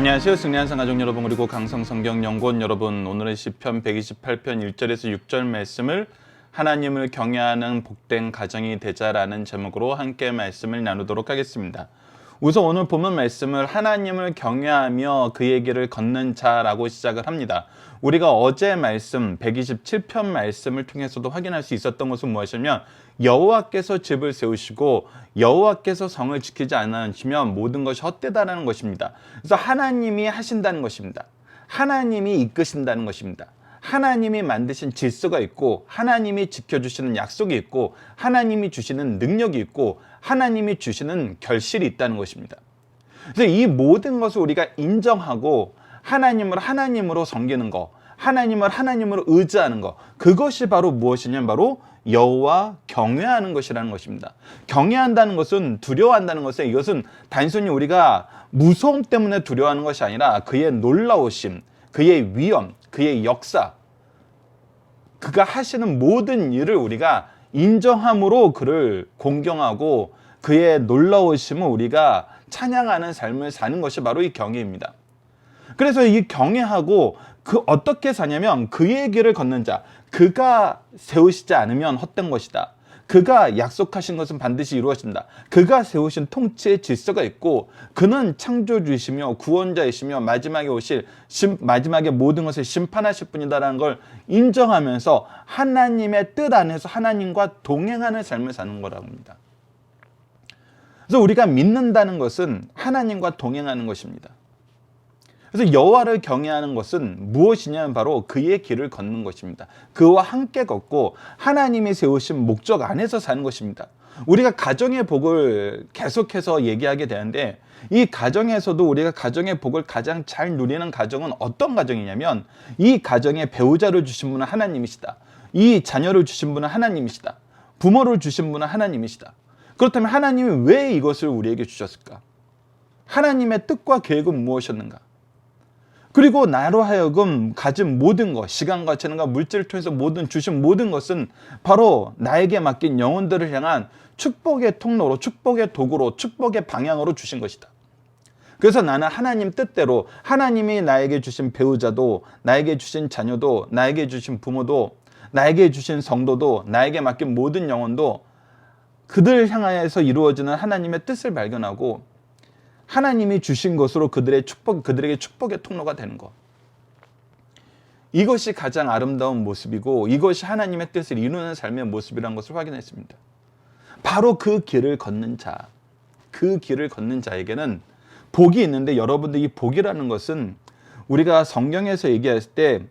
안녕하세요. 승리한 가족 여러분, 그리고 강성성경연구원 여러분, 오늘은 시편 128편 1절에서 6절 말씀을 하나님을 경외하는 복된 가정이 되자라는 제목으로 함께 말씀을 나누도록 하겠습니다. 우선 오늘 본문 말씀을 하나님을 경외하며 그의 길을 걷는 자라고 시작을 합니다. 우리가 어제 말씀 127편 말씀을 통해서도 확인할 수 있었던 것은 무엇이냐면, 여호와께서 집을 세우시고 여호와께서 성을 지키지 않으시면 모든 것이 헛되다라는 것입니다. 그래서 하나님이 하신다는 것입니다. 하나님이 이끄신다는 것입니다. 하나님이 만드신 질서가 있고, 하나님이 지켜주시는 약속이 있고, 하나님이 주시는 능력이 있고, 하나님이 주시는 결실이 있다는 것입니다. 그래서 이 모든 것을 우리가 인정하고 하나님을 하나님으로 섬기는 것, 하나님을 하나님으로 의지하는 것, 그것이 바로 무엇이냐면 바로 여호와 경외하는 것이라는 것입니다. 경외한다는 것은, 두려워한다는 것은, 이것은 단순히 우리가 무서움 때문에 두려워하는 것이 아니라 그의 놀라우심, 그의 위엄, 그의 역사, 그가 하시는 모든 일을 우리가 인정함으로 그를 공경하고 그의 놀라우심을 우리가 찬양하는 삶을 사는 것이 바로 이 경외입니다. 그래서 이 경외하고 어떻게 사냐면, 그의 길을 걷는 자, 그가 세우시지 않으면 헛된 것이다. 그가 약속하신 것은 반드시 이루어진다. 그가 세우신 통치의 질서가 있고, 그는 창조주이시며 구원자이시며 마지막에 오실 마지막에 모든 것을 심판하실 분이다라는 걸 인정하면서 하나님의 뜻 안에서 하나님과 동행하는 삶을 사는 거라고 합니다. 그래서 우리가 믿는다는 것은 하나님과 동행하는 것입니다. 그래서 여호와를 경외하는 것은 무엇이냐면 바로 그의 길을 걷는 것입니다. 그와 함께 걷고 하나님이 세우신 목적 안에서 사는 것입니다. 우리가 가정의 복을 계속해서 얘기하게 되는데, 이 가정에서도 우리가 가정의 복을 가장 잘 누리는 가정은 어떤 가정이냐면, 이 가정에 배우자를 주신 분은 하나님이시다. 이 자녀를 주신 분은 하나님이시다. 부모를 주신 분은 하나님이시다. 그렇다면 하나님이 왜 이것을 우리에게 주셨을까? 하나님의 뜻과 계획은 무엇이었는가? 그리고 나로 하여금 가진 모든 것, 시간과 재능과 물질을 통해서 주신 모든 것은 바로 나에게 맡긴 영혼들을 향한 축복의 통로로, 축복의 도구로, 축복의 방향으로 주신 것이다. 그래서 나는 하나님 뜻대로, 하나님이 나에게 주신 배우자도, 나에게 주신 자녀도, 나에게 주신 부모도, 나에게 주신 성도도, 나에게 맡긴 모든 영혼도 그들을 향하여서 이루어지는 하나님의 뜻을 발견하고 하나님이 주신 것으로 그들에게 축복의 통로가 되는 것. 이것이 가장 아름다운 모습이고, 이것이 하나님의 뜻을 이루는 삶의 모습이라는 것을 확인했습니다. 바로 그 길을 걷는 자, 그 길을 걷는 자에게는 복이 있는데, 여러분들 이 복이라는 것은 우리가 성경에서 얘기했을 때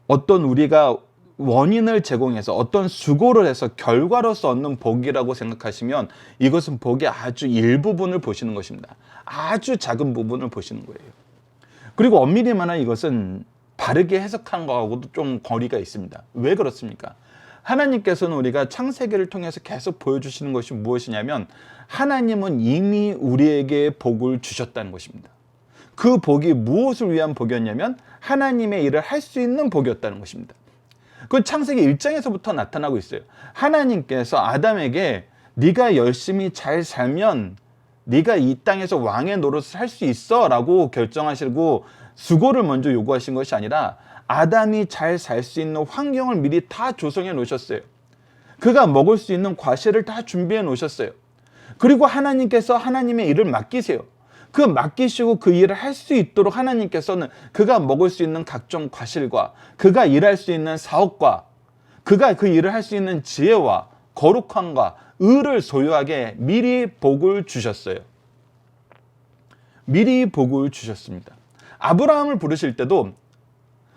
어떤 우리가 원인을 제공해서 어떤 수고를 해서 결과로서 얻는 복이라고 생각하시면, 이것은 복의 아주 일부분을 보시는 것입니다. 아주 작은 부분을 보시는 거예요. 그리고 엄밀히 말하면 이것은 바르게 해석한 거하고도 좀 거리가 있습니다. 왜 그렇습니까? 하나님께서는 우리가 창세기를 통해서 계속 보여주시는 것이 무엇이냐면, 하나님은 이미 우리에게 복을 주셨다는 것입니다. 그 복이 무엇을 위한 복이었냐면 하나님의 일을 할 수 있는 복이었다는 것입니다. 그건 창세기 1장에서부터 나타나고 있어요. 하나님께서 아담에게 네가 열심히 잘 살면 네가 이 땅에서 왕의 노릇을 할 수 있어 라고 결정하시고 수고를 먼저 요구하신 것이 아니라, 아담이 잘 살 수 있는 환경을 미리 다 조성해 놓으셨어요. 그가 먹을 수 있는 과실을 다 준비해 놓으셨어요. 그리고 하나님께서 하나님의 일을 맡기세요. 그 맡기시고 그 일을 할 수 있도록 하나님께서는 그가 먹을 수 있는 각종 과실과, 그가 일할 수 있는 사업과, 그가 그 일을 할 수 있는 지혜와 거룩함과 의를 소유하게 미리 복을 주셨어요. 미리 복을 주셨습니다. 아브라함을 부르실 때도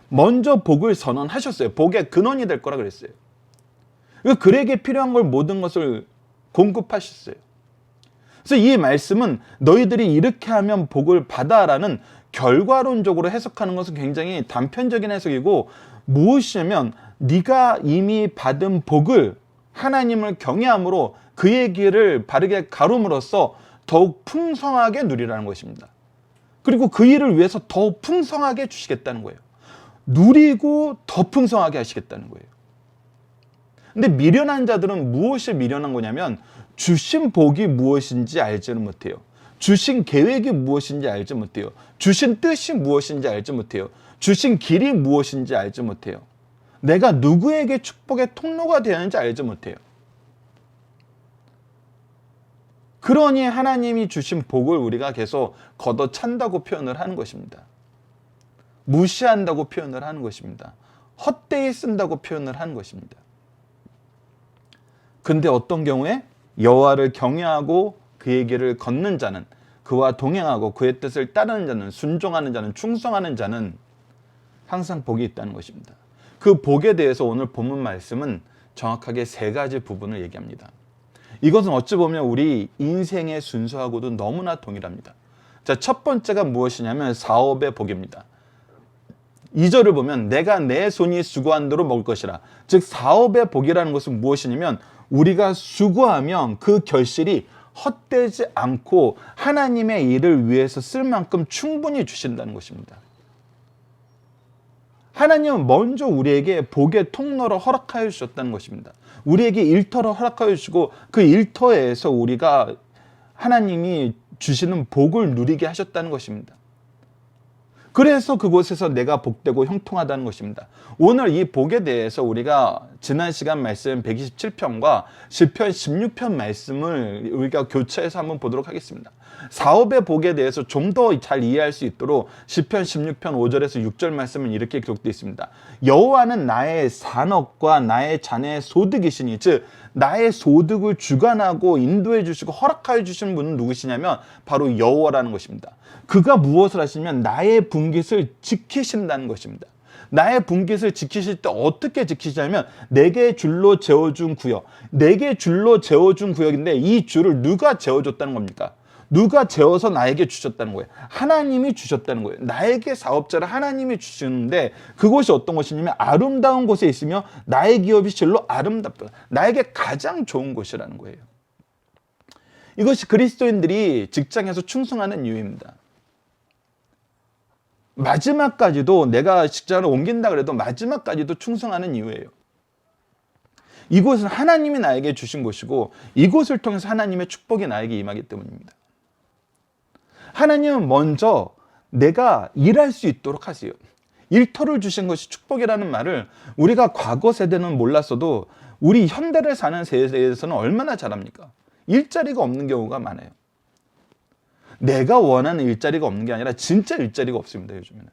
먼저 복을 선언하셨어요. 복의 근원이 될 거라 그랬어요. 그에게 필요한 걸 모든 것을 공급하셨어요. 그래서 이 말씀은 너희들이 이렇게 하면 복을 받아라는 결과론적으로 해석하는 것은 굉장히 단편적인 해석이고, 무엇이냐면 네가 이미 받은 복을 하나님을 경외함으로 그의 길을 바르게 가름으로써 더욱 풍성하게 누리라는 것입니다. 그리고 그 일을 위해서 더욱 풍성하게 주시겠다는 거예요. 누리고 더 풍성하게 하시겠다는 거예요. 근데 미련한 자들은 무엇이 미련한 거냐면, 주신 복이 무엇인지 알지는 못해요. 주신 계획이 무엇인지 알지 못해요. 주신 뜻이 무엇인지 알지 못해요. 주신 길이 무엇인지 알지 못해요. 내가 누구에게 축복의 통로가 되었는지 알지 못해요. 그러니 하나님이 주신 복을 우리가 계속 걷어찬다고 표현을 하는 것입니다. 무시한다고 표현을 하는 것입니다. 헛되이 쓴다고 표현을 하는 것입니다. 근데 어떤 경우에 여호와를 경외하고 그의 길을 걷는 자는, 그와 동행하고 그의 뜻을 따르는 자는, 순종하는 자는, 충성하는 자는 항상 복이 있다는 것입니다. 그 복에 대해서 오늘 본문 말씀은 정확하게 세 가지 부분을 얘기합니다. 이것은 어찌 보면 우리 인생의 순서하고도 너무나 동일합니다. 자, 첫 번째가 무엇이냐면 사업의 복입니다. 2절을 보면 내가 내 손이 수고한 대로 먹을 것이라. 즉 사업의 복이라는 것은 무엇이냐면 우리가 수고하면 그 결실이 헛되지 않고 하나님의 일을 위해서 쓸 만큼 충분히 주신다는 것입니다. 하나님은 먼저 우리에게 복의 통로를 허락하여 주셨다는 것입니다. 우리에게 일터를 허락하여 주시고 그 일터에서 우리가 하나님이 주시는 복을 누리게 하셨다는 것입니다. 그래서 그곳에서 내가 복되고 형통하다는 것입니다. 오늘 이 복에 대해서 우리가 지난 시간 말씀 127편과 시편 16편 말씀을 우리가 교차해서 한번 보도록 하겠습니다. 사업의 복에 대해서 좀 더 잘 이해할 수 있도록 시편 16편 5절에서 6절 말씀은 이렇게 기록되어 있습니다. 여호와는 나의 산업과 나의 자녀의 소득이시니, 즉 나의 소득을 주관하고 인도해 주시고 허락하여 주신 분은 누구시냐면 바로 여호와라는 것입니다. 그가 무엇을 하시냐면 나의 분깃을 지키신다는 것입니다. 나의 분깃을 지키실 때 어떻게 지키시냐면 내게 줄로 재어준 구역, 내게 줄로 재어준 구역인데 이 줄을 누가 재어줬다는 겁니까? 누가 재어서 나에게 주셨다는 거예요. 하나님이 주셨다는 거예요. 나에게 사업자를 하나님이 주시는데 그곳이 어떤 곳이냐면 아름다운 곳에 있으며 나의 기업이 실로 아름답다. 나에게 가장 좋은 곳이라는 거예요. 이것이 그리스도인들이 직장에서 충성하는 이유입니다. 마지막까지도 내가 직장을 옮긴다 그래도 마지막까지도 충성하는 이유예요. 이곳은 하나님이 나에게 주신 곳이고 이곳을 통해서 하나님의 축복이 나에게 임하기 때문입니다. 하나님은 먼저 내가 일할 수 있도록 하세요. 일터를 주신 것이 축복이라는 말을 우리가 과거 세대는 몰랐어도 우리 현대를 사는 세대에서는 얼마나 잘합니까? 일자리가 없는 경우가 많아요. 내가 원하는 일자리가 없는 게 아니라 진짜 일자리가 없습니다, 요즘에는.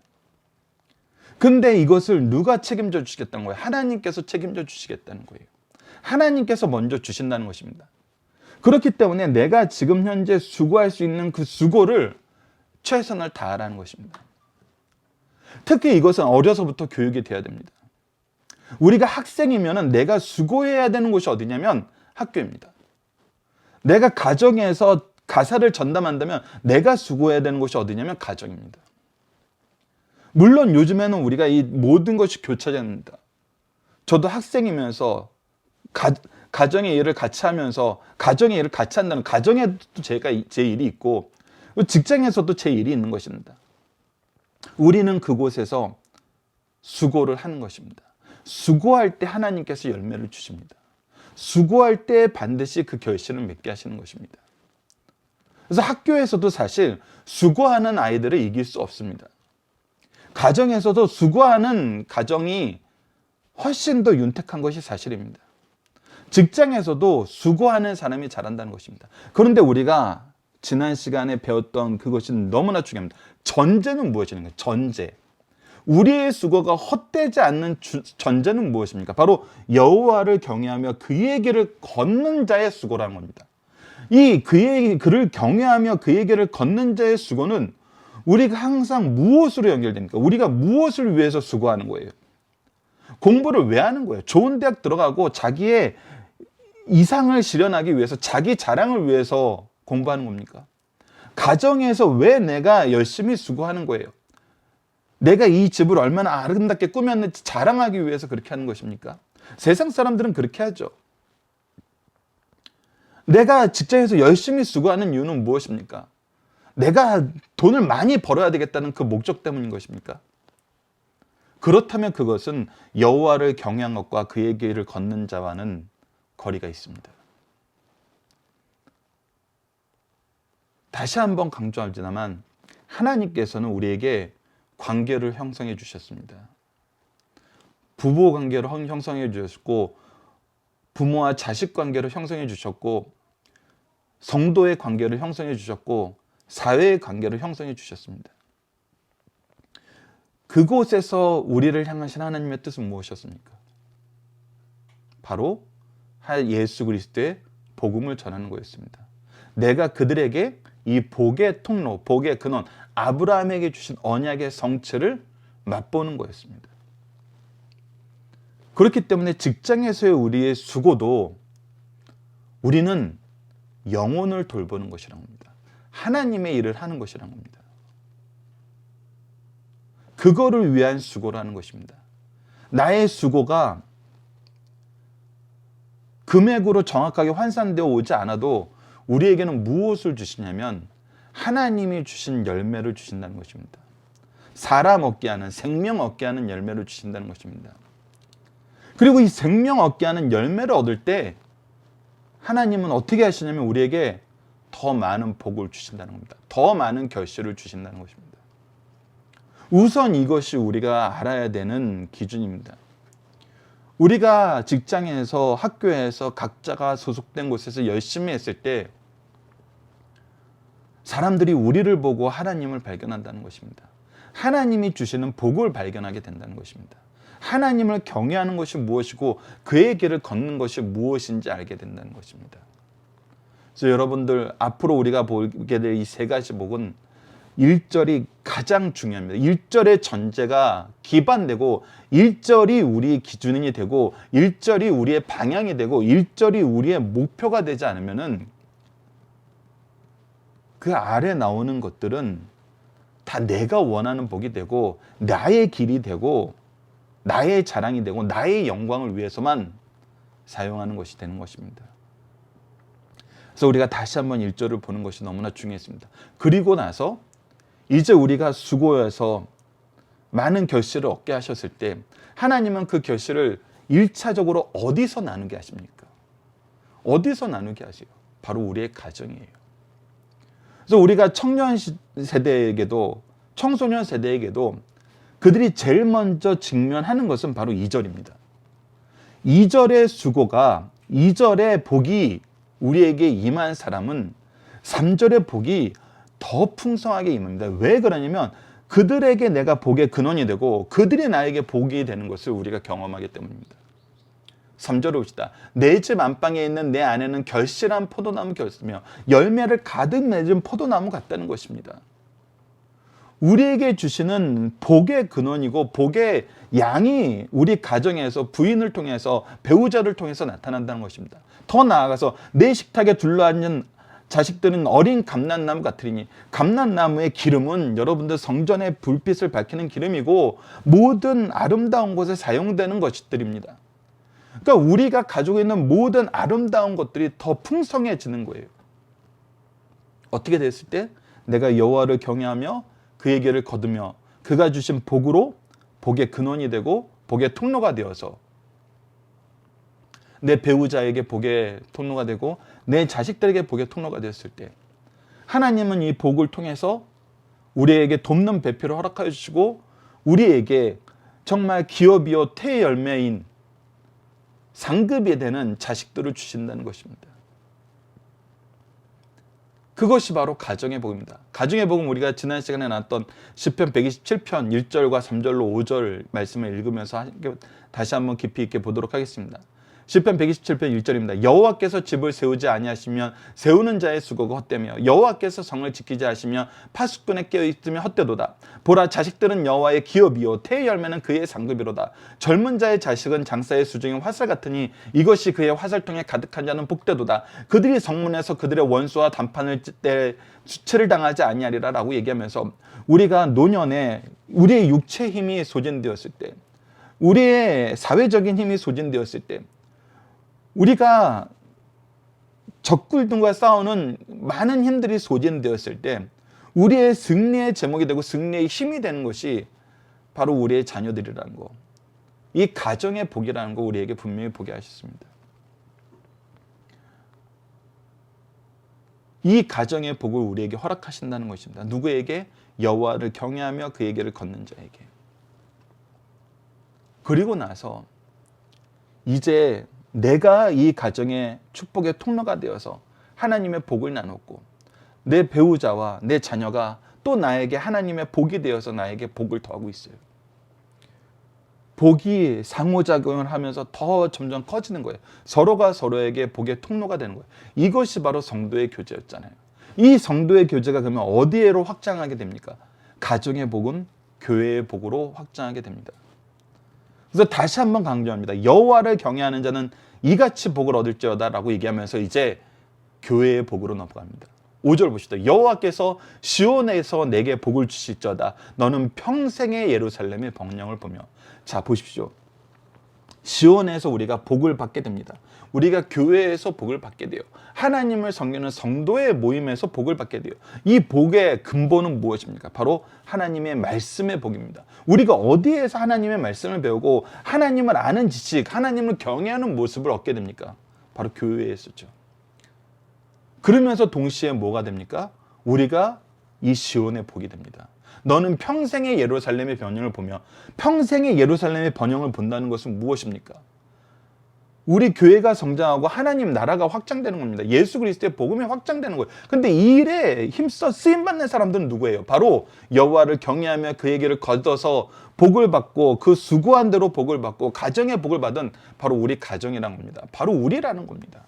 근데 이것을 누가 책임져 주시겠다는 거예요? 하나님께서 책임져 주시겠다는 거예요. 하나님께서 먼저 주신다는 것입니다. 그렇기 때문에 내가 지금 현재 수고할 수 있는 그 수고를 최선을 다하라는 것입니다. 특히 이것은 어려서부터 교육이 돼야 됩니다. 우리가 학생이면 내가 수고해야 되는 곳이 어디냐면 학교입니다. 내가 가정에서 가사를 전담한다면 내가 수고해야 되는 곳이 어디냐면 가정입니다. 물론 요즘에는 우리가 이 모든 것이 교차됩니다. 저도 학생이면서 가정의 일을 같이 하면서 가정의 일을 같이 한다는, 가정에도 제 일이 있고 직장에서도 제 일이 있는 것입니다. 우리는 그곳에서 수고를 하는 것입니다. 수고할 때 하나님께서 열매를 주십니다. 수고할 때 반드시 그 결실을 맺게 하시는 것입니다. 그래서 학교에서도 사실 수고하는 아이들을 이길 수 없습니다. 가정에서도 수고하는 가정이 훨씬 더 윤택한 것이 사실입니다. 직장에서도 수고하는 사람이 잘한다는 것입니다. 그런데 우리가 지난 시간에 배웠던 그것이 너무나 중요합니다. 전제는 무엇인가? 전제. 우리의 수고가 헛되지 않는 전제는 무엇입니까? 바로 여호와를 경외하며 그의 길을 걷는 자의 수고라는 겁니다. 그를 경외하며 그의 길을 걷는 자의 수고는 우리가 항상 무엇으로 연결됩니까? 우리가 무엇을 위해서 수고하는 거예요? 공부를 왜 하는 거예요? 좋은 대학 들어가고 자기의 이상을 실현하기 위해서, 자기 자랑을 위해서 공부하는 겁니까? 가정에서 왜 내가 열심히 수고하는 거예요? 내가 이 집을 얼마나 아름답게 꾸몄는지 자랑하기 위해서 그렇게 하는 것입니까? 세상 사람들은 그렇게 하죠. 내가 직장에서 열심히 수고하는 이유는 무엇입니까? 내가 돈을 많이 벌어야 되겠다는 그 목적 때문인 것입니까? 그렇다면 그것은 여호와를 경외한 것과 그의 길을 걷는 자와는 거리가 있습니다. 다시 한번 강조하지만 하나님께서는 우리에게 관계를 형성해 주셨습니다. 부부 관계를 형성해 주셨고, 부모와 자식 관계를 형성해 주셨고, 성도의 관계를 형성해 주셨고, 사회의 관계를 형성해 주셨습니다. 그곳에서 우리를 향하신 하나님의 뜻은 무엇이었습니까? 바로 예수 그리스도의 복음을 전하는 거였습니다. 내가 그들에게 이 복의 통로, 복의 근원, 아브라함에게 주신 언약의 성취를 맛보는 거였습니다. 그렇기 때문에 직장에서의 우리의 수고도 우리는 영혼을 돌보는 것이라는 겁니다. 하나님의 일을 하는 것이라는 겁니다. 그거를 위한 수고라는 것입니다. 나의 수고가 금액으로 정확하게 환산되어 오지 않아도 우리에게는 무엇을 주시냐면 하나님이 주신 열매를 주신다는 것입니다. 사람 얻게 하는, 생명 얻게 하는 열매를 주신다는 것입니다. 그리고 이 생명 얻게 하는 열매를 얻을 때 하나님은 어떻게 하시냐면 우리에게 더 많은 복을 주신다는 겁니다. 더 많은 결실을 주신다는 것입니다. 우선 이것이 우리가 알아야 되는 기준입니다. 우리가 직장에서, 학교에서 각자가 소속된 곳에서 열심히 했을 때 사람들이 우리를 보고 하나님을 발견한다는 것입니다. 하나님이 주시는 복을 발견하게 된다는 것입니다. 하나님을 경외하는 것이 무엇이고 그의 길을 걷는 것이 무엇인지 알게 된다는 것입니다. 그래서 여러분들 앞으로 우리가 보게 될 이 세 가지 복은 1절이 가장 중요합니다. 1절의 전제가 기반되고 1절이 우리의 기준이 되고 1절이 우리의 방향이 되고 1절이 우리의 목표가 되지 않으면은 그 아래 나오는 것들은 다 내가 원하는 복이 되고 나의 길이 되고 나의 자랑이 되고 나의 영광을 위해서만 사용하는 것이 되는 것입니다. 그래서 우리가 다시 한번 1절을 보는 것이 너무나 중요했습니다. 그리고 나서 이제 우리가 수고해서 많은 결실을 얻게 하셨을 때 하나님은 그 결실을 1차적으로 어디서 나누게 하십니까? 어디서 나누게 하세요? 바로 우리의 가정이에요. 그래서 우리가 청년 세대에게도 청소년 세대에게도 그들이 제일 먼저 직면하는 것은 바로 2절입니다. 2절의 수고가 2절의 복이 우리에게 임한 사람은 3절의 복이 더 풍성하게 임합니다. 왜 그러냐면 그들에게 내가 복의 근원이 되고 그들이 나에게 복이 되는 것을 우리가 경험하기 때문입니다. 3절을 봅시다. 내 집 안방에 있는 내 아내는 결실한 포도나무 곁이며 열매를 가득 맺은 포도나무 같다는 것입니다. 우리에게 주시는 복의 근원이고 복의 양이 우리 가정에서 부인을 통해서 배우자를 통해서 나타난다는 것입니다. 더 나아가서 내 식탁에 둘러앉은 자식들은 어린 감람나무 같으리니 감람나무의 기름은 여러분들 성전의 불빛을 밝히는 기름이고 모든 아름다운 곳에 사용되는 것들입니다. 그러니까 우리가 가지고 있는 모든 아름다운 것들이 더 풍성해지는 거예요. 어떻게 됐을 때 내가 여호와를 경외하며 그의 길을 거두며 그가 주신 복으로 복의 근원이 되고 복의 통로가 되어서 내 배우자에게 복의 통로가 되고 내 자식들에게 복의 통로가 되었을 때 하나님은 이 복을 통해서 우리에게 돕는 배필을 허락하여 주시고 우리에게 정말 기업이요 태의 열매인 상급이 되는 자식들을 주신다는 것입니다. 그것이 바로 가정의 복입니다. 가정의 복은 우리가 지난 시간에 나왔던 시편 127편 1절과 3절로 5절 말씀을 읽으면서 다시 한번 깊이 있게 보도록 하겠습니다. 시편 127편 1절입니다. 여호와께서 집을 세우지 아니하시면 세우는 자의 수고가 헛되며 여호와께서 성을 지키지 하시면 파수꾼의 깨어 있으면 헛되도다. 보라 자식들은 여호와의 기업이요 태의 열매는 그의 상급이로다. 젊은 자의 자식은 장사의 수중의 화살 같으니 이것이 그의 화살통에 가득한 자는 복되도다. 그들이 성문에서 그들의 원수와 단판을 때 수치를 당하지 아니하리라 라고 얘기하면서 우리가 노년에 우리의 육체 힘이 소진되었을 때 우리의 사회적인 힘이 소진되었을 때 우리가 적군들과 싸우는 많은 힘들이 소진되었을 때 우리의 승리의 제목이 되고 승리의 힘이 되는 것이 바로 우리의 자녀들이라는 거. 이 가정의 복이라는 거 우리에게 분명히 보게 하셨습니다. 이 가정의 복을 우리에게 허락하신다는 것입니다. 누구에게? 여호와를 경외하며 그의 길을 걷는 자에게. 그리고 나서 이제 내가 이 가정의 축복의 통로가 되어서 하나님의 복을 나눴고 내 배우자와 내 자녀가 또 나에게 하나님의 복이 되어서 나에게 복을 더하고 있어요. 복이 상호작용을 하면서 더 점점 커지는 거예요. 서로가 서로에게 복의 통로가 되는 거예요. 이것이 바로 성도의 교제였잖아요. 이 성도의 교제가 그러면 어디에로 확장하게 됩니까? 가정의 복은 교회의 복으로 확장하게 됩니다. 그래서 다시 한번 강조합니다. 여호와를 경외하는 자는 이같이 복을 얻을지어다 라고 얘기하면서 이제 교회의 복으로 넘어갑니다. 5절 보시죠. 여호와께서 시온에서 내게 복을 주실지어다. 너는 평생의 예루살렘의 번영을 보며. 자, 보십시오. 시온에서 우리가 복을 받게 됩니다. 우리가 교회에서 복을 받게 돼요. 하나님을 섬기는 성도의 모임에서 복을 받게 돼요. 이 복의 근본은 무엇입니까? 바로 하나님의 말씀의 복입니다. 우리가 어디에서 하나님의 말씀을 배우고 하나님을 아는 지식, 하나님을 경외하는 모습을 얻게 됩니까? 바로 교회에서죠. 그러면서 동시에 뭐가 됩니까? 우리가 이 시온의 복이 됩니다. 너는 평생의 예루살렘의 번영을 보며, 평생의 예루살렘의 번영을 본다는 것은 무엇입니까? 우리 교회가 성장하고 하나님 나라가 확장되는 겁니다. 예수 그리스도의 복음이 확장되는 거예요. 근데 이 일에 힘써 쓰임받는 사람들은 누구예요? 바로 여호와를 경외하며 그의 길을 걷어서 복을 받고 그 수고한 대로 복을 받고 가정의 복을 받은 바로 우리 가정이라는 겁니다. 바로 우리라는 겁니다.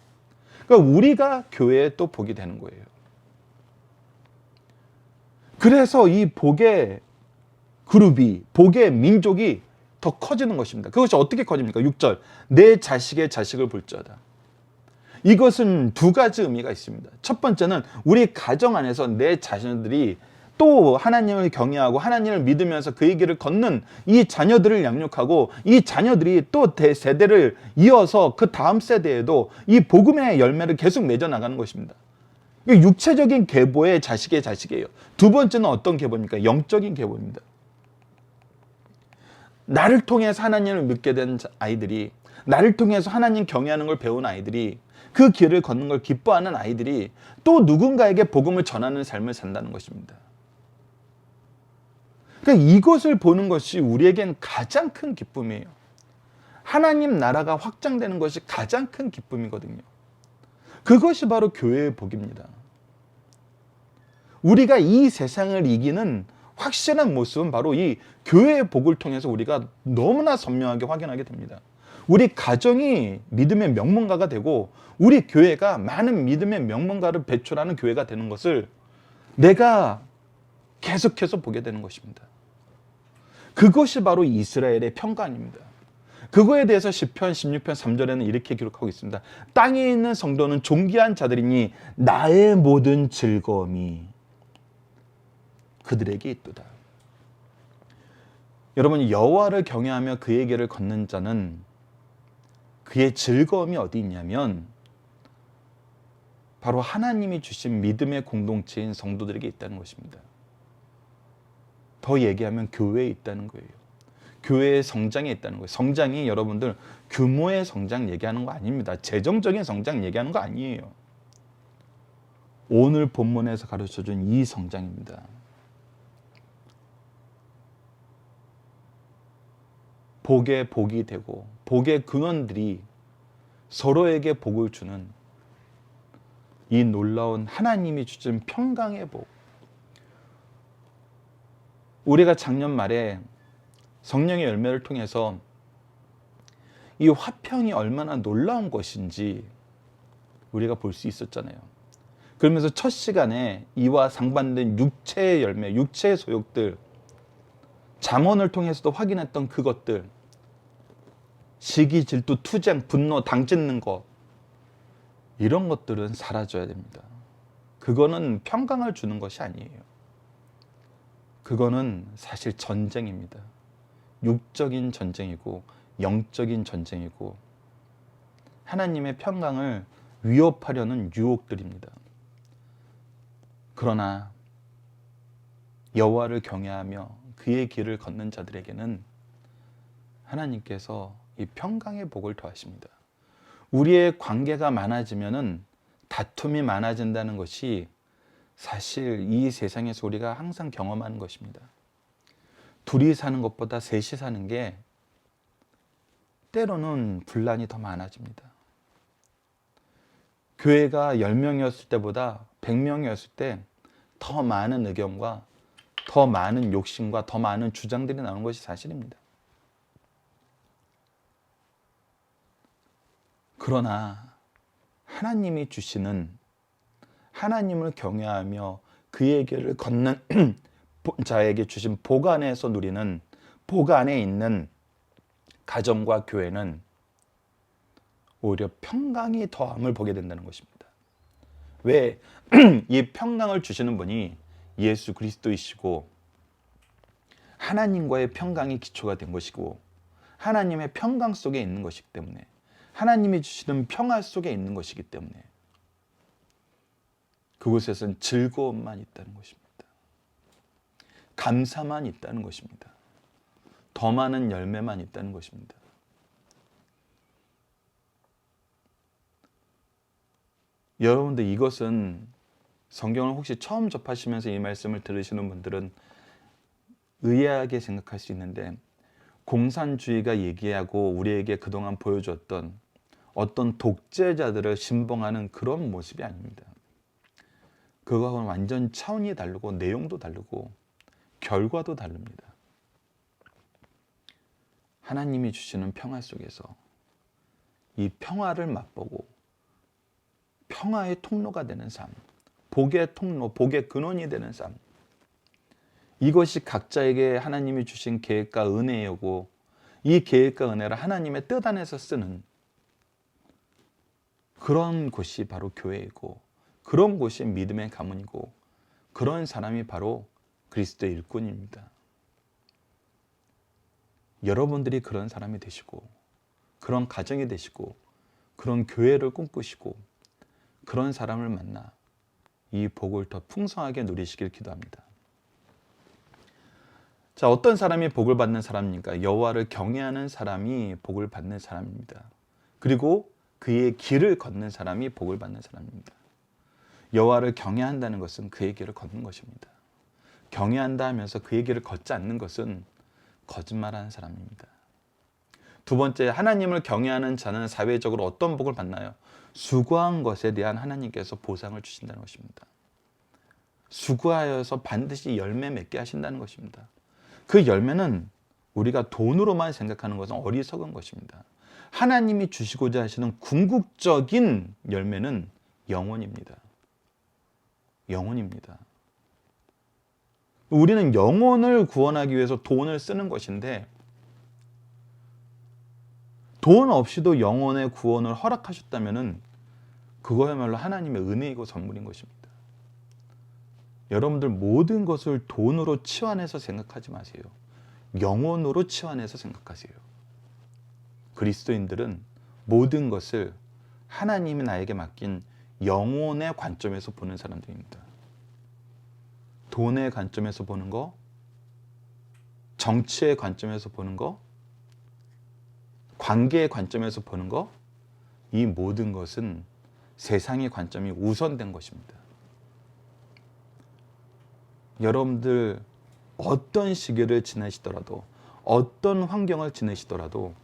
그러니까 우리가 교회에 또 복이 되는 거예요. 그래서 이 복의 그룹이, 복의 민족이 더 커지는 것입니다. 그것이 어떻게 커집니까? 6절. 내 자식의 자식을 볼지어다. 이것은 두 가지 의미가 있습니다. 첫 번째는 우리 가정 안에서 내 자녀들이 또 하나님을 경외하고 하나님을 믿으면서 그의 길을 걷는 이 자녀들을 양육하고 이 자녀들이 또 세대를 이어서 그 다음 세대에도 이 복음의 열매를 계속 맺어 나가는 것입니다. 육체적인 계보의 자식의 자식이에요. 두 번째는 어떤 계보입니까? 영적인 계보입니다. 나를 통해서 하나님을 믿게 된 아이들이, 나를 통해서 하나님 경외하는 걸 배운 아이들이, 그 길을 걷는 걸 기뻐하는 아이들이 또 누군가에게 복음을 전하는 삶을 산다는 것입니다. 그러니까 이것을 보는 것이 우리에겐 가장 큰 기쁨이에요. 하나님 나라가 확장되는 것이 가장 큰 기쁨이거든요. 그것이 바로 교회의 복입니다. 우리가 이 세상을 이기는 확실한 모습은 바로 이 교회의 복을 통해서 우리가 너무나 선명하게 확인하게 됩니다. 우리 가정이 믿음의 명문가가 되고 우리 교회가 많은 믿음의 명문가를 배출하는 교회가 되는 것을 내가 계속해서 보게 되는 것입니다. 그것이 바로 이스라엘의 평강입니다. 그거에 대해서 시편 16편 3절에는 이렇게 기록하고 있습니다. 땅에 있는 성도는 존귀한 자들이니 나의 모든 즐거움이 그들에게 있도다. 여러분, 여호와를 경외하며 그의 길을 걷는 자는 그의 즐거움이 어디 있냐면 바로 하나님이 주신 믿음의 공동체인 성도들에게 있다는 것입니다. 더 얘기하면 교회에 있다는 거예요. 교회의 성장에 있다는 거예요. 성장이 여러분들 규모의 성장 얘기하는 거 아닙니다. 재정적인 성장 얘기하는 거 아니에요. 오늘 본문에서 가르쳐준 이 성장입니다. 복의 복이 되고 복의 근원들이 서로에게 복을 주는 이 놀라운 하나님이 주신 평강의 복. 우리가 작년 말에 성령의 열매를 통해서 이 화평이 얼마나 놀라운 것인지 우리가 볼 수 있었잖아요. 그러면서 첫 시간에 이와 상반된 육체의 열매, 육체의 소욕들, 잠언을 통해서도 확인했던 그것들, 시기, 질투, 투쟁, 분노, 당짓는 것, 이런 것들은 사라져야 됩니다. 그거는 평강을 주는 것이 아니에요. 그거는 사실 전쟁입니다. 육적인 전쟁이고 영적인 전쟁이고 하나님의 평강을 위협하려는 유혹들입니다. 그러나 여호와를 경외하며 그의 길을 걷는 자들에게는 하나님께서 이 평강의 복을 더하십니다. 우리의 관계가 많아지면은 다툼이 많아진다는 것이 사실 이 세상에서 우리가 항상 경험하는 것입니다. 둘이 사는 것보다 셋이 사는 게 때로는 분란이 더 많아집니다. 교회가 10명이었을 때보다 100명이었을 때 더 많은 의견과 더 많은 욕심과 더 많은 주장들이 나오는 것이 사실입니다. 그러나 하나님이 주시는, 하나님을 경외하며 그의 길을 걷는 자에게 주신 복 안에서 누리는, 복 안에 있는 가정과 교회는 오히려 평강이 더함을 보게 된다는 것입니다. 왜? 이 평강을 주시는 분이 예수 그리스도이시고 하나님과의 평강이 기초가 된 것이고 하나님의 평강 속에 있는 것이기 때문에, 하나님이 주시는 평화 속에 있는 것이기 때문에 그곳에선 즐거움만 있다는 것입니다. 감사만 있다는 것입니다. 더 많은 열매만 있다는 것입니다. 여러분들, 이것은 성경을 혹시 처음 접하시면서 이 말씀을 들으시는 분들은 의아하게 생각할 수 있는데, 공산주의가 얘기하고 우리에게 그동안 보여줬던 어떤 독재자들을 신봉하는 그런 모습이 아닙니다. 그거하고는 완전 차원이 다르고 내용도 다르고 결과도 다릅니다. 하나님이 주시는 평화 속에서 이 평화를 맛보고 평화의 통로가 되는 삶, 복의 통로, 복의 근원이 되는 삶, 이것이 각자에게 하나님이 주신 계획과 은혜이고, 이 계획과 은혜를 하나님의 뜻 안에서 쓰는 그런 곳이 바로 교회이고, 그런 곳이 믿음의 가문이고, 그런 사람이 바로 그리스도의 일꾼입니다. 여러분들이 그런 사람이 되시고, 그런 가정이 되시고, 그런 교회를 꿈꾸시고, 그런 사람을 만나 이 복을 더 풍성하게 누리시길 기도합니다. 자, 어떤 사람이 복을 받는 사람입니까? 여호와를 경외하는 사람이 복을 받는 사람입니다. 그리고 그의 길을 걷는 사람이 복을 받는 사람입니다. 여호와를 경외한다는 것은 그의 길을 걷는 것입니다. 경외한다 하면서 그의 길을 걷지 않는 것은 거짓말하는 사람입니다. 두 번째, 하나님을 경외하는 자는 사회적으로 어떤 복을 받나요? 수고한 것에 대한 하나님께서 보상을 주신다는 것입니다. 수고하여서 반드시 열매 맺게 하신다는 것입니다. 그 열매는 우리가 돈으로만 생각하는 것은 어리석은 것입니다. 하나님이 주시고자 하시는 궁극적인 열매는 영혼입니다. 영혼입니다. 우리는 영혼을 구원하기 위해서 돈을 쓰는 것인데, 돈 없이도 영혼의 구원을 허락하셨다면 그거야말로 하나님의 은혜이고 선물인 것입니다. 여러분들, 모든 것을 돈으로 치환해서 생각하지 마세요. 영혼으로 치환해서 생각하세요. 그리스도인들은 모든 것을 하나님이 나에게 맡긴 영혼의 관점에서 보는 사람들입니다. 돈의 관점에서 보는 거, 정치의 관점에서 보는 거, 관계의 관점에서 보는 거, 이 모든 것은 세상의 관점이 우선된 것입니다. 여러분들, 어떤 시기를 지내시더라도, 어떤 환경을 지내시더라도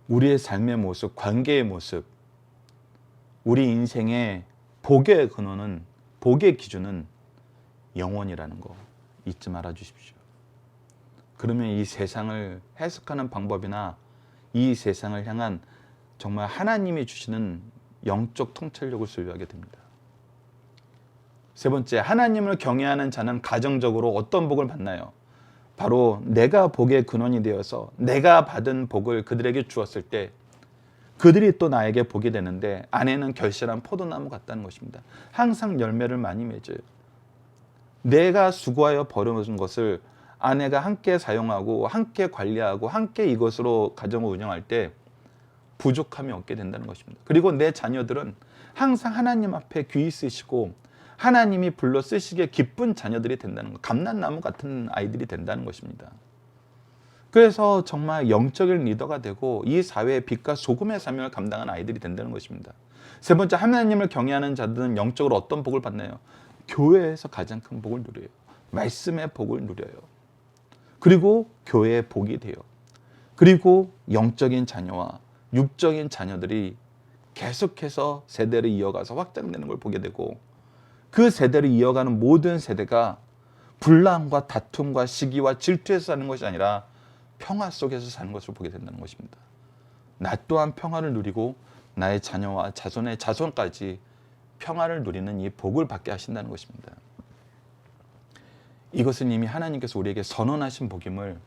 우리의 삶의 모습, 관계의 모습, 우리 인생의 복의 근원은, 복의 기준은 영혼이라는 거 잊지 말아 주십시오. 그러면 이 세상을 해석하는 방법이나 이 세상을 향한 정말 하나님이 주시는 영적 통찰력을 소유하게 됩니다. 세 번째, 하나님을 경외하는 자는 가정적으로 어떤 복을 받나요? 바로 내가 복의 근원이 되어서 내가 받은 복을 그들에게 주었을 때 그들이 또 나에게 복이 되는데, 아내는 결실한 포도나무 같다는 것입니다. 항상 열매를 많이 맺어요. 내가 수고하여 벌어놓은 것을 아내가 함께 사용하고 함께 관리하고 함께 이것으로 가정을 운영할 때 부족함이 없게 된다는 것입니다. 그리고 내 자녀들은 항상 하나님 앞에 귀히 쓰시고 하나님이 불러 쓰시기에 기쁜 자녀들이 된다는 것, 감람나무 같은 아이들이 된다는 것입니다. 그래서 정말 영적인 리더가 되고 이 사회의 빛과 소금의 사명을 감당하는 아이들이 된다는 것입니다. 세 번째, 하나님을 경외하는 자들은 영적으로 어떤 복을 받나요? 교회에서 가장 큰 복을 누려요. 말씀의 복을 누려요. 그리고 교회의 복이 돼요. 그리고 영적인 자녀와 육적인 자녀들이 계속해서 세대를 이어가서 확장되는 걸 보게 되고, 그 세대를 이어가는 모든 세대가 분란과 다툼과 시기와 질투에서 사는 것이 아니라 평화 속에서 사는 것을 보게 된다는 것입니다. 나 또한 평화를 누리고 나의 자녀와 자손의 자손까지 평화를 누리는 이 복을 받게 하신다는 것입니다. 이것은 이미 하나님께서 우리에게 선언하신 복임을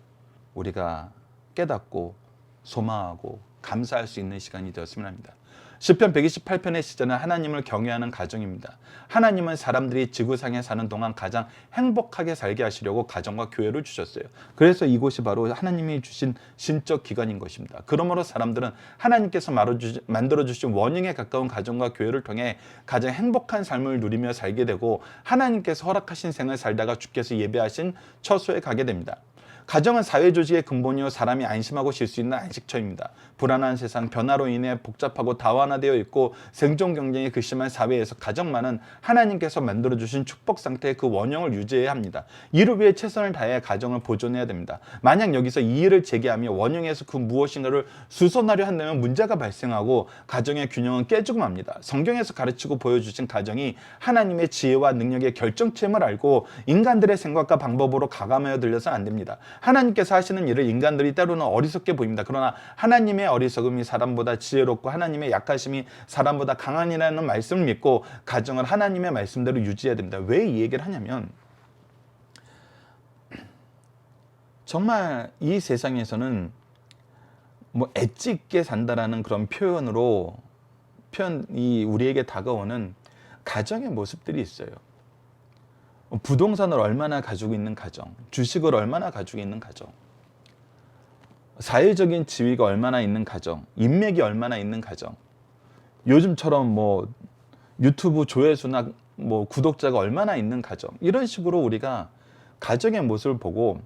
우리가 깨닫고 소망하고 감사할 수 있는 시간이 되었으면 합니다. 시편 128편의 시제는 하나님을 경외하는 가정입니다. 하나님은 사람들이 지구상에 사는 동안 가장 행복하게 살게 하시려고 가정과 교회를 주셨어요. 그래서 이곳이 바로 하나님이 주신 신적 기관인 것입니다. 그러므로 사람들은 하나님께서 만들어주신 원형에 가까운 가정과 교회를 통해 가장 행복한 삶을 누리며 살게 되고, 하나님께서 허락하신 생을 살다가 주께서 예배하신 처소에 가게 됩니다. 가정은 사회조직의 근본이요 사람이 안심하고 쉴 수 있는 안식처입니다. 불안한 세상, 변화로 인해 복잡하고 다원화되어 있고 생존 경쟁이 극심한 사회에서 가정만은 하나님께서 만들어주신 축복 상태의 그 원형을 유지해야 합니다. 이를 위해 최선을 다해 가정을 보존해야 됩니다. 만약 여기서 이의를 제기하며 원형에서 그 무엇인가를 수선하려 한다면 문제가 발생하고 가정의 균형은 깨지고 맙니다. 성경에서 가르치고 보여주신 가정이 하나님의 지혜와 능력의 결정체임을 알고 인간들의 생각과 방법으로 가감하여 들려서는 안 됩니다. 하나님께서 하시는 일을 인간들이 때로는 어리석게 보입니다. 그러나 하나님의 어리석음이 사람보다 지혜롭고 하나님의 약하심이 사람보다 강하니라는 말씀을 믿고 가정을 하나님의 말씀대로 유지해야 됩니다. 왜 이 얘기를 하냐면, 정말 이 세상에서는 뭐 엣지 있게 산다라는 그런 표현이 우리에게 다가오는 가정의 모습들이 있어요. 부동산을 얼마나 가지고 있는 가정, 주식을 얼마나 가지고 있는 가정, 사회적인 지위가 얼마나 있는 가정, 인맥이 얼마나 있는 가정, 요즘처럼 뭐 유튜브 조회수나 뭐 구독자가 얼마나 있는 가정, 이런 식으로 우리가 가정의 모습을 보고,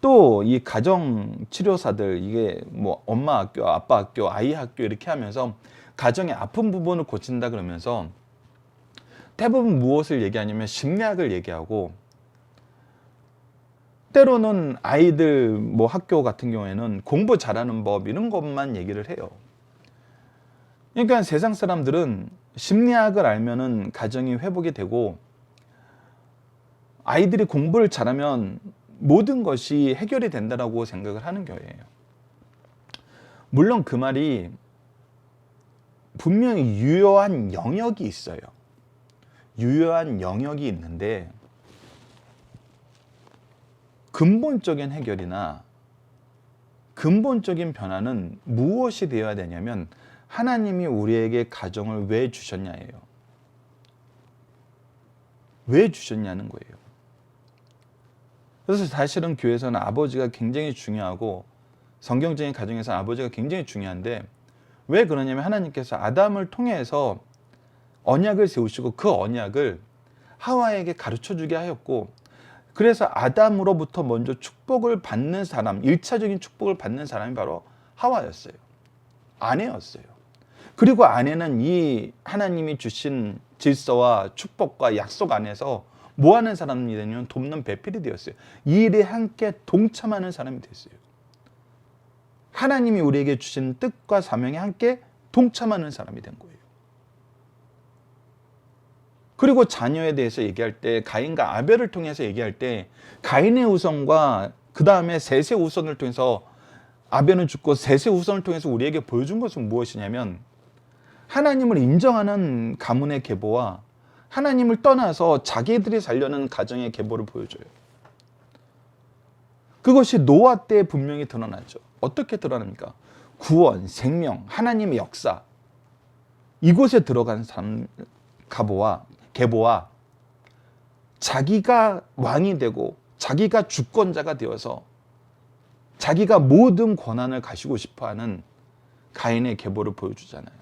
또 이 가정 치료사들, 이게 뭐 엄마 학교, 아빠 학교, 아이 학교 이렇게 하면서 가정의 아픈 부분을 고친다 그러면서 대부분 무엇을 얘기하냐면 심리학을 얘기하고, 때로는 아이들 뭐 학교 같은 경우에는 공부 잘하는 법 이런 것만 얘기를 해요. 그러니까 세상 사람들은 심리학을 알면은 가정이 회복이 되고 아이들이 공부를 잘하면 모든 것이 해결이 된다라고 생각을 하는 거예요. 물론 그 말이 분명히 유효한 영역이 있어요. 유효한 영역이 있는데 근본적인 해결이나 근본적인 변화는 무엇이 되어야 되냐면 하나님이 우리에게 가정을 왜 주셨냐예요. 왜 주셨냐는 거예요. 그래서 사실은 교회에서는 아버지가 굉장히 중요하고 성경적인 가정에서 아버지가 굉장히 중요한데, 왜 그러냐면 하나님께서 아담을 통해서 언약을 세우시고 그 언약을 하와에게 가르쳐주게 하였고, 그래서 아담으로부터 먼저 축복을 받는 사람, 1차적인 축복을 받는 사람이 바로 하와였어요. 아내였어요. 그리고 아내는 이 하나님이 주신 질서와 축복과 약속 안에서 뭐 하는 사람이 되냐면 돕는 배필이 되었어요. 이 일에 함께 동참하는 사람이 됐어요. 하나님이 우리에게 주신 뜻과 사명에 함께 동참하는 사람이 된 거예요. 그리고 자녀에 대해서 얘기할 때, 가인과 아벨을 통해서 얘기할 때 가인의 후손과 그 다음에 셋의 후손을 통해서, 아벨은 죽고 셋의 후손을 통해서 우리에게 보여준 것은 무엇이냐면 하나님을 인정하는 가문의 계보와 하나님을 떠나서 자기들이 살려는 가정의 계보를 보여줘요. 그것이 노아 때 분명히 드러나죠. 어떻게 드러납니까? 구원, 생명, 하나님의 역사, 이곳에 들어간 사람, 계보와 자기가 왕이 되고 자기가 주권자가 되어서 자기가 모든 권한을 가지고 싶어하는 가인의 계보를 보여주잖아요.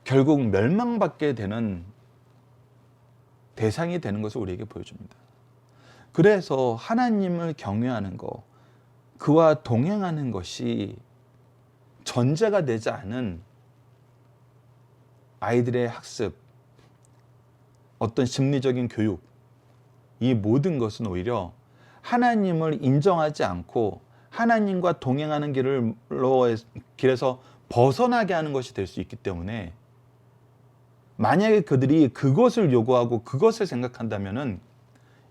결국 멸망받게 되는 대상이 되는 것을 우리에게 보여줍니다. 그래서 하나님을 경외하는 거, 그와 동행하는 것이 전제가 되지 않은 아이들의 학습, 어떤 심리적인 교육, 이 모든 것은 오히려 하나님을 인정하지 않고 하나님과 동행하는 길에서 벗어나게 하는 것이 될 수 있기 때문에, 만약에 그들이 그것을 요구하고 그것을 생각한다면은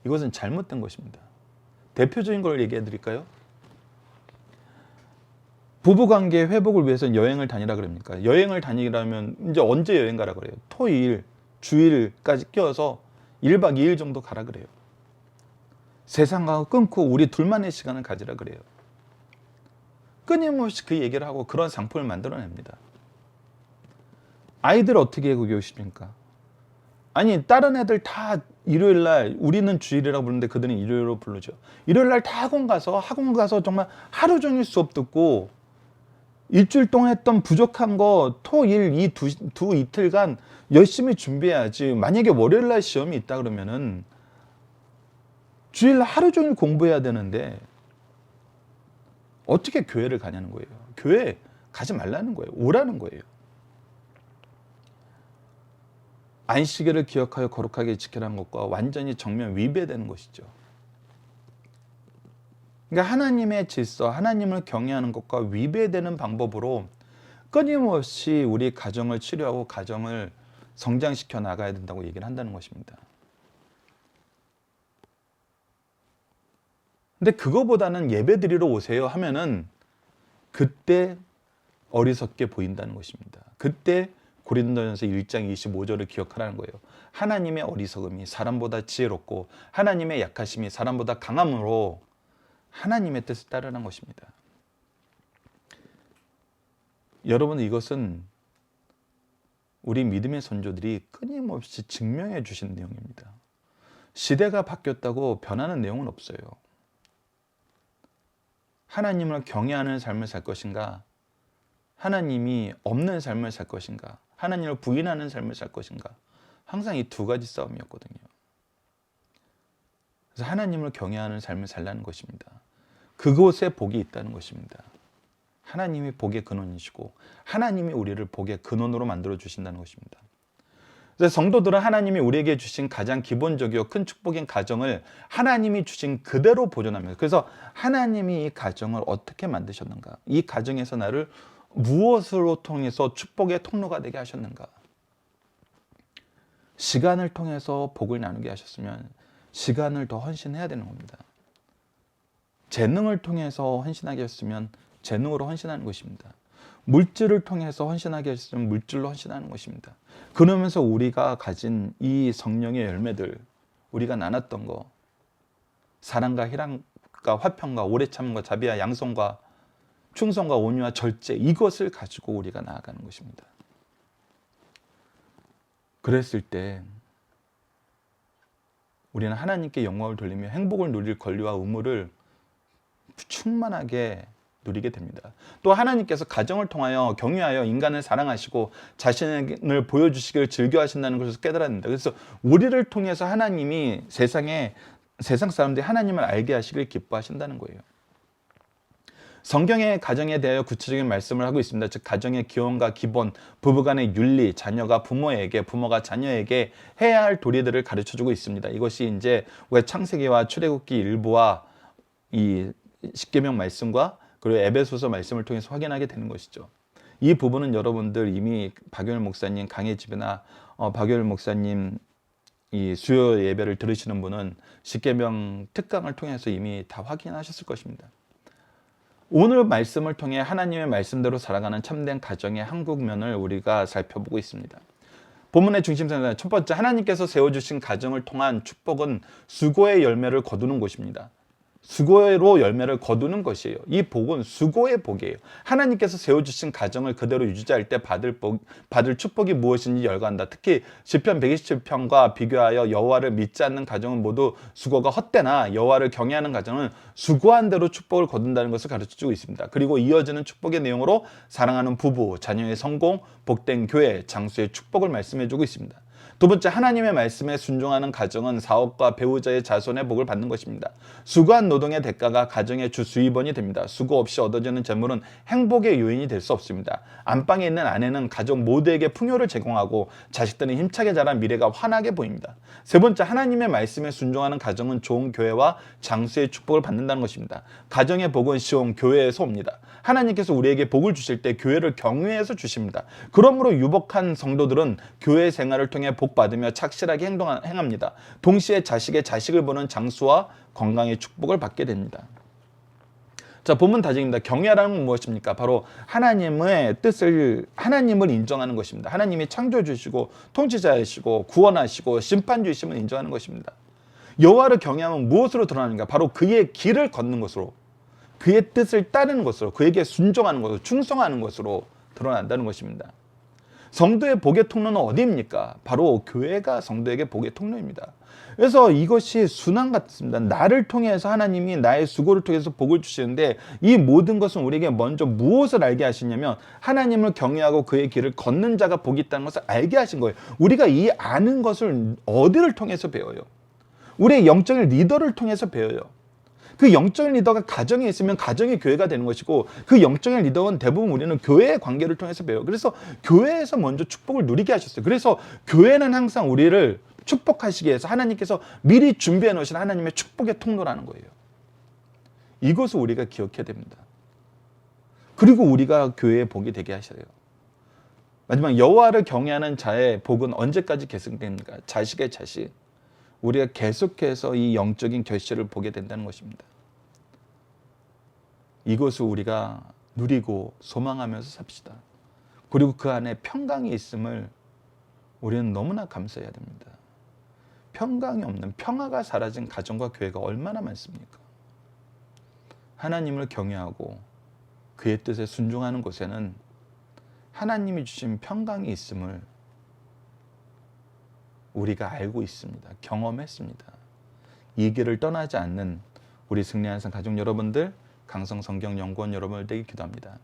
이것은 잘못된 것입니다. 대표적인 걸 얘기해 드릴까요? 부부관계 회복을 위해서 여행을 다니라 그럽니까? 여행을 다니라면 이제 언제 여행 가라 그래요? 토일, 주일까지 껴서 1박 2일 정도 가라 그래요. 세상과 끊고 우리 둘만의 시간을 가지라 그래요. 끊임없이 그 얘기를 하고 그런 상품을 만들어냅니다. 아이들 어떻게 교육시킵니까? 아니, 다른 애들 다 일요일날, 우리는 주일이라고 부르는데 그들은 일요일로 부르죠. 일요일날 다 학원 가서 정말 하루 종일 수업 듣고 일주일 동안 했던 부족한 거 토일 이 두 이틀간 열심히 준비해야지. 만약에 월요일날 시험이 있다 그러면은 주일 하루 종일 공부해야 되는데 어떻게 교회를 가냐는 거예요. 교회 가지 말라는 거예요. 오라는 거예요. 안식일을 기억하여 거룩하게 지키라는 것과 완전히 정면 위배되는 것이죠. 그러니까 하나님의 질서, 하나님을 경외하는 것과 위배되는 방법으로 끊임없이 우리 가정을 치료하고 가정을 성장시켜 나가야 된다고 얘기를 한다는 것입니다. 근데 그거보다는 예배드리러 오세요 하면은 그때 어리석게 보인다는 것입니다. 그때 고린도전서 1장 25절을 기억하라는 거예요. 하나님의 어리석음이 사람보다 지혜롭고 하나님의 약하심이 사람보다 강함으로 하나님의 뜻을 따르는 것입니다. 여러분, 이것은 우리 믿음의 선조들이 끊임없이 증명해 주신 내용입니다. 시대가 바뀌었다고 변하는 내용은 없어요. 하나님을 경외하는 삶을 살 것인가? 하나님이 없는 삶을 살 것인가? 하나님을 부인하는 삶을 살 것인가? 항상 이 두 가지 싸움이었거든요. 그래서 하나님을 경외하는 삶을 살라는 것입니다. 그곳에 복이 있다는 것입니다. 하나님이 복의 근원이시고 하나님이 우리를 복의 근원으로 만들어 주신다는 것입니다. 그래서 성도들은 하나님이 우리에게 주신 가장 기본적이고 큰 축복인 가정을 하나님이 주신 그대로 보존합니다. 그래서 하나님이 이 가정을 어떻게 만드셨는가? 이 가정에서 나를 무엇으로 통해서 축복의 통로가 되게 하셨는가? 시간을 통해서 복을 나누게 하셨으면 시간을 더 헌신해야 되는 겁니다. 재능을 통해서 헌신하게 하셨으면 재능으로 헌신하는 것입니다. 물질을 통해서 헌신하게 하셨으면 물질로 헌신하는 것입니다. 그러면서 우리가 가진 이 성령의 열매들, 우리가 나눴던 거, 사랑과 희락과 화평과 오래 참음과 자비와 양성과 충성과 온유와 절제, 이것을 가지고 우리가 나아가는 것입니다. 그랬을 때 우리는 하나님께 영광을 돌리며 행복을 누릴 권리와 의무를 충만하게 누리게 됩니다. 또 하나님께서 가정을 통하여 경유하여 인간을 사랑하시고 자신을 보여주시기를 즐겨하신다는 것을 깨달아야 됩니다. 그래서 우리를 통해서 하나님이 세상 사람들이 하나님을 알게 하시길 기뻐하신다는 거예요. 성경의 가정에 대하여 구체적인 말씀을 하고 있습니다. 즉 가정의 기원과 기본, 부부간의 윤리, 자녀가 부모에게, 부모가 자녀에게 해야 할 도리들을 가르쳐주고 있습니다. 이것이 이제 우리가 창세기와 출애굽기 일부와 이 십계명 말씀과 그리고 에베소서 말씀을 통해서 확인하게 되는 것이죠. 이 부분은 여러분들 이미 박효일 목사님 강의 집이나 박효일 목사님 이 수요 예배를 들으시는 분은 십계명 특강을 통해서 이미 다 확인하셨을 것입니다. 오늘 말씀을 통해 하나님의 말씀대로 살아가는 참된 가정의 한국면을 우리가 살펴보고 있습니다. 본문의 중심선은 첫 번째, 하나님께서 세워주신 가정을 통한 축복은 수고의 열매를 거두는 것입니다. 수고로 열매를 거두는 것이에요. 이 복은 수고의 복이에요. 하나님께서 세워주신 가정을 그대로 유지할 때 받을 축복이 무엇인지 열거한다. 특히 시편 127편과 비교하여 여호와를 믿지 않는 가정은 모두 수고가 헛되나 여호와를 경외하는 가정은 수고한 대로 축복을 거둔다는 것을 가르쳐주고 있습니다. 그리고 이어지는 축복의 내용으로 사랑하는 부부, 자녀의 성공, 복된 교회, 장수의 축복을 말씀해주고 있습니다. 두 번째, 하나님의 말씀에 순종하는 가정은 사업과 배우자의 자손의 복을 받는 것입니다. 수고한 노동의 대가가 가정의 주 수입원이 됩니다. 수고 없이 얻어지는 재물은 행복의 요인이 될 수 없습니다. 안방에 있는 아내는 가족 모두에게 풍요를 제공하고 자식들은 힘차게 자란 미래가 환하게 보입니다. 세 번째, 하나님의 말씀에 순종하는 가정은 좋은 교회와 장수의 축복을 받는다는 것입니다. 가정의 복은 시온 교회에서 옵니다. 하나님께서 우리에게 복을 주실 때 교회를 경외해서 주십니다. 그러므로 유복한 성도들은 교회 생활을 통해 복 받으며 착실하게 행합니다. 동시에 자식의 자식을 보는 장수와 건강의 축복을 받게 됩니다. 자, 본문 다짐입니다. 경외라는 건 무엇입니까? 바로 하나님의 뜻을, 하나님을 인정하는 것입니다. 하나님이 창조주시고 통치자이시고 구원하시고 심판주이심을 인정하는 것입니다. 여호와를 경외하면 무엇으로 드러나는가? 바로 그의 길을 걷는 것으로, 그의 뜻을 따르는 것으로, 그에게 순종하는 것으로, 충성하는 것으로 드러난다는 것입니다. 성도의 복의 통로는 어디입니까? 바로 교회가 성도에게 복의 통로입니다. 그래서 이것이 순환 같습니다. 나를 통해서 하나님이 나의 수고를 통해서 복을 주시는데, 이 모든 것은 우리에게 먼저 무엇을 알게 하시냐면 하나님을 경외하고 그의 길을 걷는 자가 복이 있다는 것을 알게 하신 거예요. 우리가 이 아는 것을 어디를 통해서 배워요? 우리의 영적인 리더를 통해서 배워요. 그 영적인 리더가 가정에 있으면 가정이 교회가 되는 것이고, 그 영적인 리더는 대부분 우리는 교회의 관계를 통해서 배워요. 그래서 교회에서 먼저 축복을 누리게 하셨어요. 그래서 교회는 항상 우리를 축복하시기 위해서 하나님께서 미리 준비해 놓으신 하나님의 축복의 통로라는 거예요. 이것을 우리가 기억해야 됩니다. 그리고 우리가 교회의 복이 되게 하셔요. 마지막, 여호와를 경외하는 자의 복은 언제까지 계승됩니까? 자식의 자식. 우리가 계속해서 이 영적인 결실을 보게 된다는 것입니다. 이것을 우리가 누리고 소망하면서 삽시다. 그리고 그 안에 평강이 있음을 우리는 너무나 감사해야 됩니다. 평강이 없는, 평화가 사라진 가정과 교회가 얼마나 많습니까? 하나님을 경외하고 그의 뜻에 순종하는 곳에는 하나님이 주신 평강이 있음을 우리가 알고 있습니다. 경험했습니다. 이 길을 떠나지 않는 우리 승리하는 삶 가족 여러분들, 강성성경연구원 여러분을 되게 기도합니다.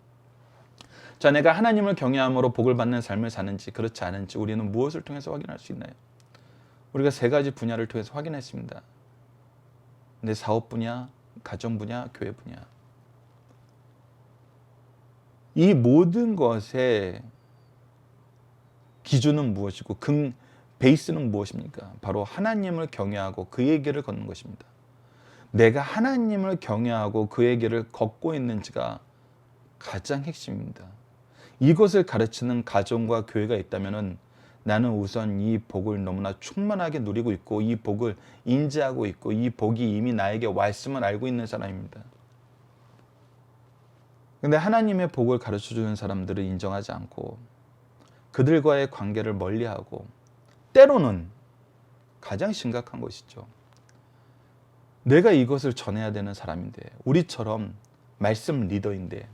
자, 내가 하나님을 경외함으로 복을 받는 삶을 사는지 그렇지 않은지 우리는 무엇을 통해서 확인할 수 있나요? 우리가 세 가지 분야를 통해서 확인했습니다. 내 사업 분야, 가정 분야, 교회 분야. 이 모든 것의 기준은 무엇이고 베이스는 무엇입니까? 바로 하나님을 경외하고 그의 길을 걷는 것입니다. 내가 하나님을 경외하고 그의 길을 걷고 있는지가 가장 핵심입니다. 이것을 가르치는 가정과 교회가 있다면 나는 우선 이 복을 너무나 충만하게 누리고 있고, 이 복을 인지하고 있고, 이 복이 이미 나에게 왔음을 알고 있는 사람입니다. 근데 하나님의 복을 가르쳐주는 사람들을 인정하지 않고 그들과의 관계를 멀리하고, 때로는 가장 심각한 것이죠. 내가 이것을 전해야 되는 사람인데, 우리처럼 말씀 리더인데,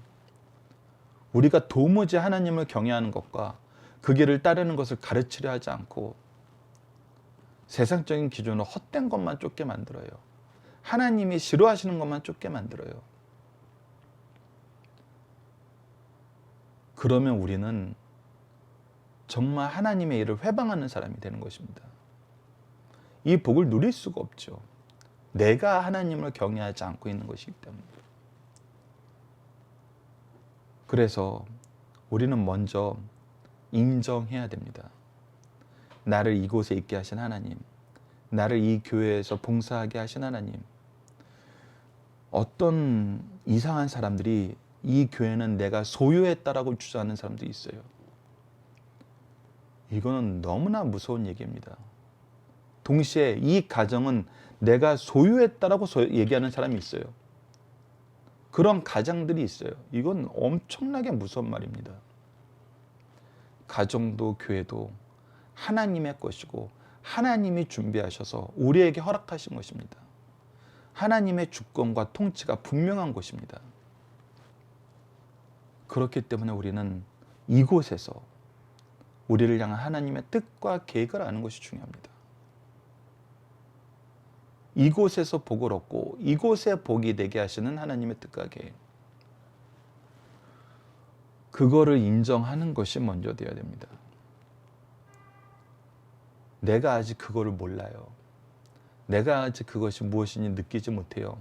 우리가 도무지 하나님을 경외하는 것과 그 길을 따르는 것을 가르치려 하지 않고 세상적인 기준으로 헛된 것만 쫓게 만들어요. 하나님이 싫어하시는 것만 쫓게 만들어요. 그러면 우리는 정말 하나님의 일을 회방하는 사람이 되는 것입니다. 이 복을 누릴 수가 없죠. 내가 하나님을 경외하지 않고 있는 것이기 때문에. 그래서 우리는 먼저 인정해야 됩니다. 나를 이곳에 있게 하신 하나님, 나를 이 교회에서 봉사하게 하신 하나님. 어떤 이상한 사람들이 이 교회는 내가 소유했다라고 주장하는 사람들이 있어요. 이거는 너무나 무서운 얘기입니다. 동시에 이 가정은 내가 소유했다라고 얘기하는 사람이 있어요. 그런 가장들이 있어요. 이건 엄청나게 무서운 말입니다. 가정도 교회도 하나님의 것이고 하나님이 준비하셔서 우리에게 허락하신 것입니다. 하나님의 주권과 통치가 분명한 것입니다. 그렇기 때문에 우리는 이곳에서 우리를 향한 하나님의 뜻과 계획을 아는 것이 중요합니다. 이곳에서 복을 얻고 이곳에 복이 되게 하시는 하나님의 뜻과 계획, 그거를 인정하는 것이 먼저 되어야 됩니다. 내가 아직 그거를 몰라요. 내가 아직 그것이 무엇인지 느끼지 못해요.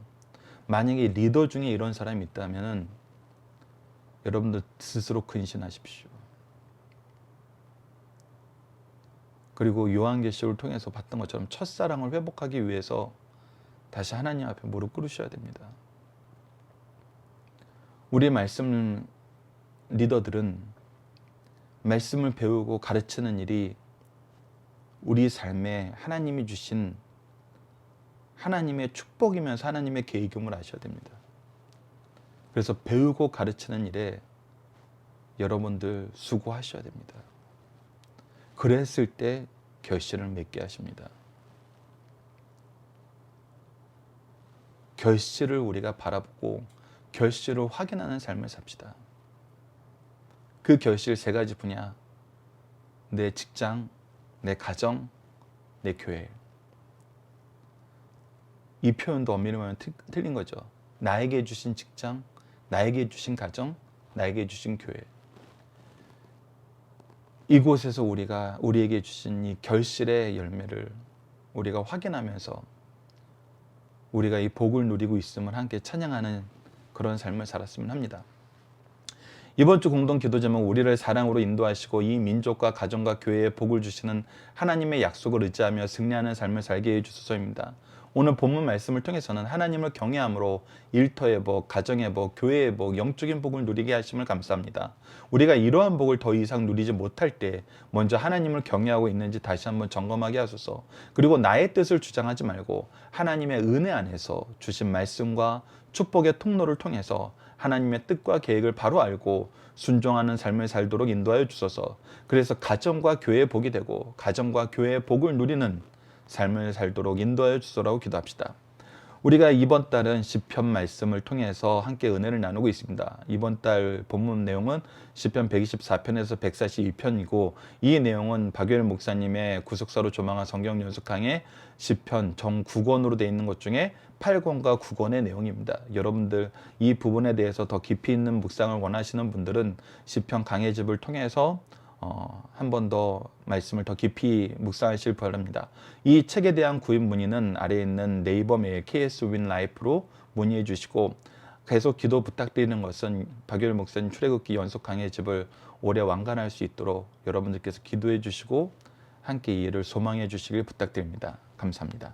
만약에 리더 중에 이런 사람이 있다면 여러분들 스스로 근신하십시오. 그리고 요한계시록을 통해서 봤던 것처럼 첫사랑을 회복하기 위해서 다시 하나님 앞에 무릎 꿇으셔야 됩니다. 우리 말씀 리더들은 말씀을 배우고 가르치는 일이 우리 삶에 하나님이 주신 하나님의 축복이면서 하나님의 계획임을 아셔야 됩니다. 그래서 배우고 가르치는 일에 여러분들 수고하셔야 됩니다. 그랬을 때 결실을 맺게 하십니다. 결실을 우리가 바라보고 결실을 확인하는 삶을 삽시다. 그 결실 세 가지 분야, 내 직장, 내 가정, 내 교회. 이 표현도 엄밀히 말하면 틀린 거죠. 나에게 주신 직장, 나에게 주신 가정, 나에게 주신 교회. 이곳에서 우리에게 주신 이 결실의 열매를 우리가 확인하면서 우리가 이 복을 누리고 있음을 함께 찬양하는 그런 삶을 살았으면 합니다. 이번 주 공동 기도 제목, 우리를 사랑으로 인도하시고 이 민족과 가정과 교회에 복을 주시는 하나님의 약속을 의지하며 승리하는 삶을 살게 해주소서입니다. 오늘 본문 말씀을 통해서는 하나님을 경외함으로 일터의 복, 가정의 복, 교회의 복, 영적인 복을 누리게 하심을 감사합니다. 우리가 이러한 복을 더 이상 누리지 못할 때 먼저 하나님을 경외하고 있는지 다시 한번 점검하게 하소서. 그리고 나의 뜻을 주장하지 말고 하나님의 은혜 안에서 주신 말씀과 축복의 통로를 통해서 하나님의 뜻과 계획을 바로 알고 순종하는 삶을 살도록 인도하여 주소서. 그래서 가정과 교회의 복이 되고 가정과 교회의 복을 누리는 삶을 살도록 인도하여 주소서라고 기도합시다. 우리가 이번 달은 시편 말씀을 통해서 함께 은혜를 나누고 있습니다. 이번 달 본문 내용은 시편 124편에서 142편이고 이 내용은 박유일 목사님의 구속사로 조망한 성경 연속강의 시편 정 9권으로 되어 있는 것 중에 8권과 9권의 내용입니다. 여러분들 이 부분에 대해서 더 깊이 있는 묵상을 원하시는 분들은 시편 강해집을 통해서 한 번 더 말씀을 더 깊이 묵상하실 바랍니다. 이 책에 대한 구입 문의는 아래에 있는 네이버 메일 KS Win Life로 문의해 주시고, 계속 기도 부탁드리는 것은 박유일 목사님 출애굽기 연속 강해집을 올해 완간할 수 있도록 여러분들께서 기도해 주시고 함께 이 일을 소망해 주시길 부탁드립니다. 감사합니다.